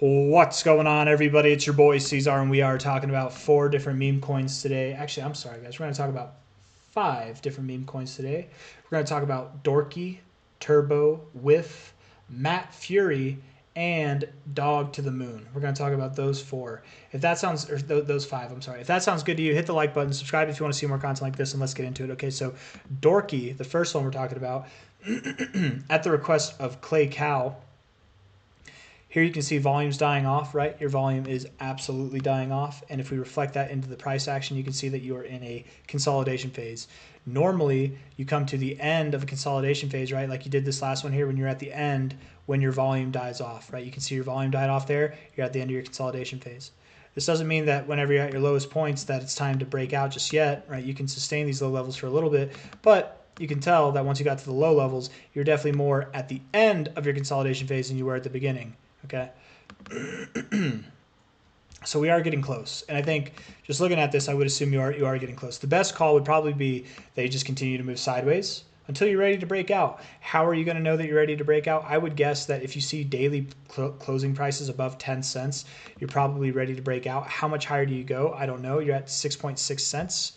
What's going on, everybody? It's your boy C-Zar, and we are talking about 4 different meme coins today. Actually, I'm sorry, guys. We're going to talk about 5 different meme coins today. We're going to talk about Dorky, Turbo, Whiff, Matt Fury, and Dog to the Moon. We're going to talk about those 4. If that sounds, or those 5, I'm sorry. If that sounds good to you, hit the like button, subscribe if you want to see more content like this, and let's get into it. Okay, so Dorky, the first one we're talking about, at the request of Clay Cow. Here you can see volume's dying off, right? Your volume is absolutely dying off. And if we reflect that into the price action, you can see that you are in a consolidation phase. Normally, you come to the end of a consolidation phase, right? Like you did this last one here when you're at the end when your volume dies off, right? You can see your volume died off there. You're at the end of your consolidation phase. This doesn't mean that whenever you're at your lowest points that it's time to break out just yet, right? You can sustain these low levels for a little bit, but you can tell that once you got to the low levels, you're definitely more at the end of your consolidation phase than you were at the beginning. Okay. So we are getting close. And I think just looking at this, I would assume you are getting close. The best call would probably be that you just continue to move sideways until you're ready to break out. How are you going to know that you're ready to break out? I would guess that if you see daily closing prices above 10 cents, you're probably ready to break out. How much higher do you go? I don't know. You're at 6.6 cents.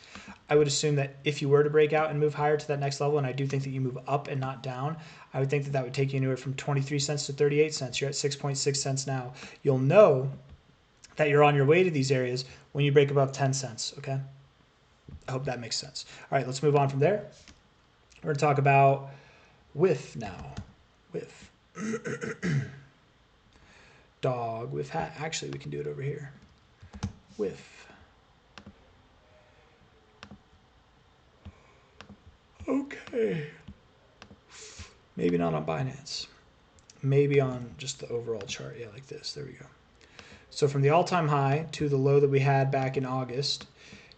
I would assume that if you were to break out and move higher to that next level, and I do think that you move up and not down, I would think that that would take you anywhere from 23 cents to 38 cents. You're at 6.6 cents now. You'll know that you're on your way to these areas when you break above 10 cents, okay? I hope that makes sense. All right, let's move on from there. We're going to talk about Whiff now. Whiff. Dog with hat. Actually, we can do it over here. Whiff. Okay. Maybe not on Binance. Maybe on just the overall chart. Yeah, like this. There we go. So from the all-time high to the low that we had back in August,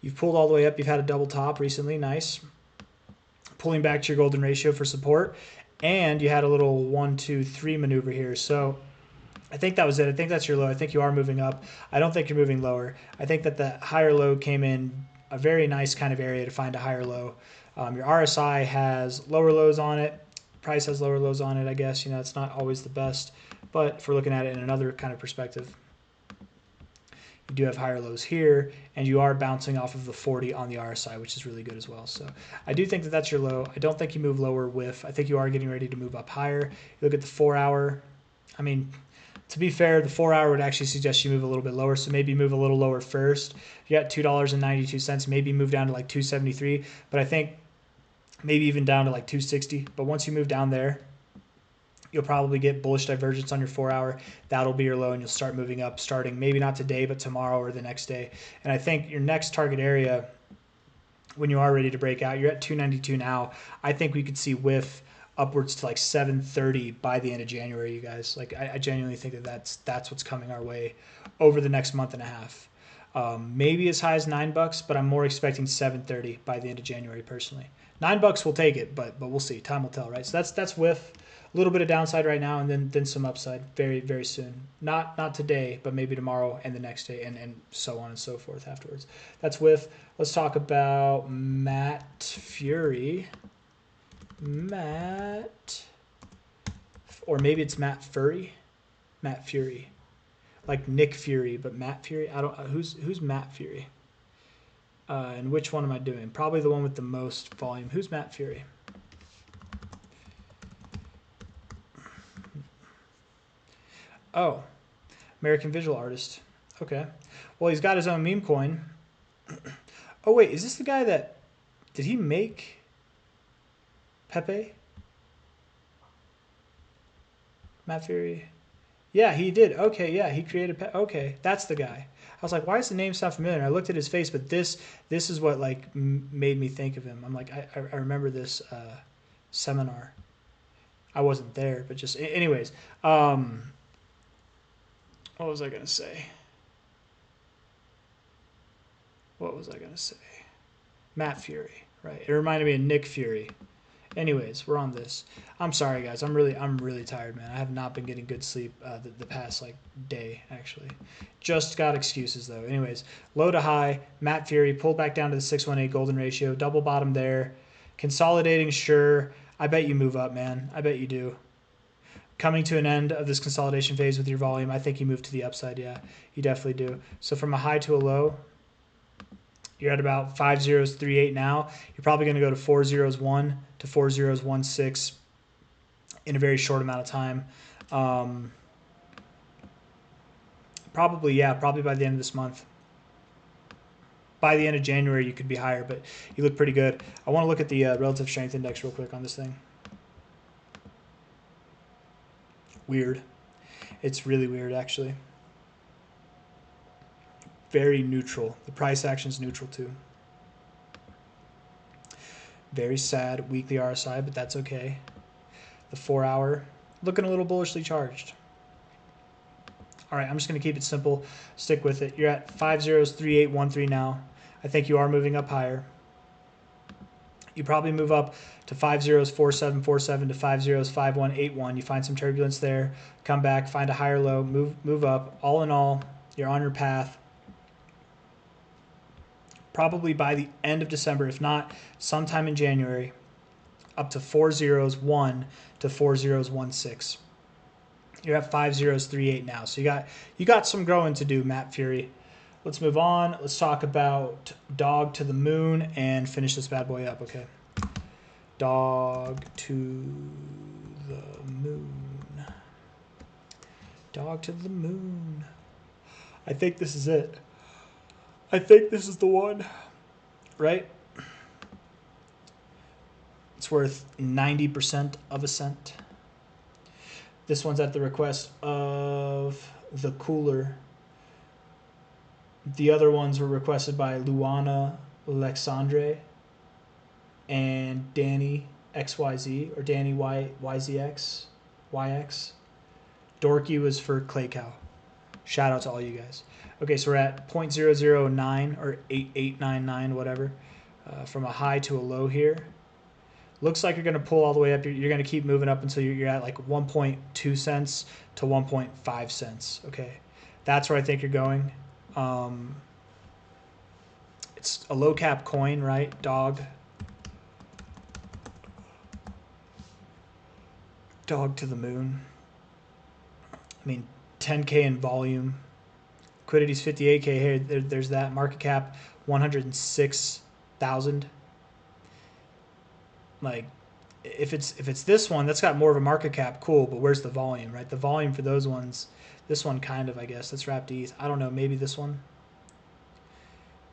you've pulled all the way up. You've had a double top recently. Nice. Pulling back to your golden ratio for support. And you had a little 1, 2, 3 maneuver here. So I think that was it. I think that's your low. I think you are moving up. I don't think you're moving lower. I think that the higher low came in a very nice kind of area to find a higher low. Your RSI has lower lows on it. Price has lower lows on it, I guess. You know, it's not always the best. But if we're looking at it in another kind of perspective, you do have higher lows here, and you are bouncing off of the 40 on the RSI, which is really good as well. So I do think that that's your low. I don't think you move lower with. I think you are getting ready to move up higher. You look at the 4-hour. I mean, to be fair, the 4-hour would actually suggest you move a little bit lower, so maybe move a little lower first. You got $2.92, maybe move down to like 273, but I think maybe even down to like 260. But once you move down there, you'll probably get bullish divergence on your 4-hour. That'll be your low, and you'll start moving up starting maybe not today, but tomorrow or the next day. And I think your next target area, when you are ready to break out, you're at 292 now. I think we could see Whiff upwards to like 730 by the end of January, you guys. Like I genuinely think that that's what's coming our way over the next month and a half. Maybe as high as $9, but I'm more expecting 730 by the end of January personally. $9 will take it, but we'll see. Time will tell, right? So that's Whiff. A little bit of downside right now, and then some upside very, very soon. Not today, but maybe tomorrow and the next day, and so on and so forth afterwards. That's Whiff. Let's talk about Matt Fury. Or maybe it's Matt Fury. Matt Fury, like Nick Fury, but Matt Fury. I don't. Who's Matt Fury? And which one am I doing? Probably the one with the most volume. Who's Matt Fury? Oh, American visual artist. Okay. Well, he's got his own meme coin. Oh, wait. Is this the guy that... Did he make Pepe? Matt Fury? Yeah, he did. Okay, yeah. He created Pepe. Okay, that's the guy. I was like, why does the name sound familiar? And I looked at his face, but this is what like made me think of him. I'm like, I remember this seminar. I wasn't there, but just... Anyways... What was I going to say? Matt Fury, right? It reminded me of Nick Fury. Anyways, we're on this. I'm sorry, guys. I'm really tired, man. I have not been getting good sleep the past like day, actually. Just got excuses though. Anyways, low to high. Matt Fury pulled back down to the 618 golden ratio. Double bottom there. Consolidating, sure. I bet you move up, man. I bet you do. coming to an end of this consolidation phase with your volume, I think you move to the upside. Yeah, you definitely do. So from a high to a low, you're at about 5038 now. You're probably going to go to 401 to 4016 in a very short amount of time. Probably by the end of this month. By the end of January, you could be higher, but you look pretty good. I want to look at the relative strength index real quick on this thing. Weird. It's really weird, actually. Very neutral. The price action's neutral, too. Very sad weekly RSI, but that's okay. The 4-hour, looking a little bullishly charged. All right, I'm just going to keep it simple. Stick with it. You're at 503813 now. I think you are moving up higher. You probably move up to 504747 to 505181. You find some turbulence there, come back, find a higher low, move up. All in all, you're on your path. Probably by the end of December, if not sometime in January, up to 401 to 4016. You're at 5038 now. So you got some growing to do, Matt Fury. Let's move on. Let's talk about dog to the moon and finish this bad boy up, okay? Dog to the moon. Dog to the moon. I think this is it. I think this is the one, right? It's worth 90% of a cent. This one's at the request of the cooler. The other ones were requested by Luana Alexandre and Danny XYZ or Danny YZX YX. Dorky was for Clay Cow. Shout out to all you guys. Okay, so we're at 0.009 or 8899, whatever, from a high to a low here. Looks like you're going to pull all the way up. You're going to keep moving up until you're at like 1.2 cents to 1.5 cents. Okay, that's where I think you're going. It's a low cap coin, right? Dog to the moon. I mean, 10K in volume. Liquidity's 58K here. There's that. Market cap 106,000. Like, if it's this one, that's got more of a market cap, cool, but where's the volume, right? The volume for those ones, this one kind of, I guess. Let's wrap these. I don't know, maybe this one.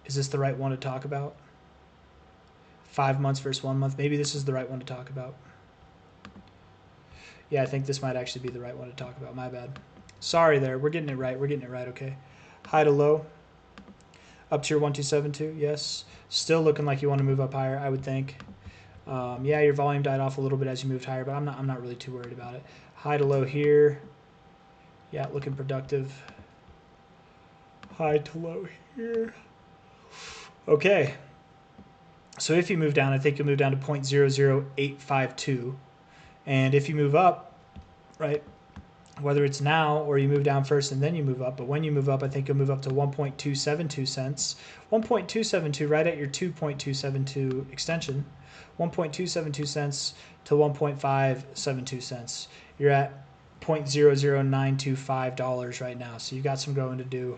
Is this the right one to talk about? 5 months versus 1 month. Maybe this is the right one to talk about. Yeah, I think this might actually be the right one to talk about. My bad. Sorry there. We're getting it right. We're getting it right, okay. High to low. Up to your 1272, yes. Still looking like you want to move up higher, I would think. Yeah, your volume died off a little bit as you moved higher, but I'm not really too worried about it. High to low here. Yeah, looking productive. High to low here. Okay. So if you move down, I think you'll move down to 0.00852. And if you move up, right, whether it's now or you move down first and then you move up, but when you move up, I think you'll move up to 1.272 cents. 1.272 right at your 2.272 extension. 1.272 cents to 1.572 cents. You're at $0.00925 right now. So you've got some growing to do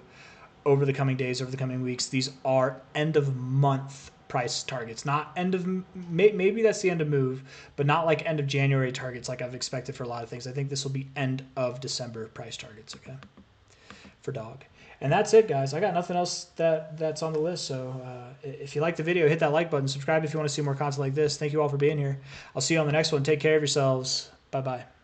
over the coming days, over the coming weeks. These are end of month price targets, not end of, maybe that's the end of move, but not like end of January targets like I've expected for a lot of things. I think this will be end of December price targets, okay, for dog. And that's it, guys. I got nothing else that's on the list. So if you like the video, hit that like button. Subscribe if you want to see more content like this. Thank you all for being here. I'll see you on the next one. Take care of yourselves. Bye-bye.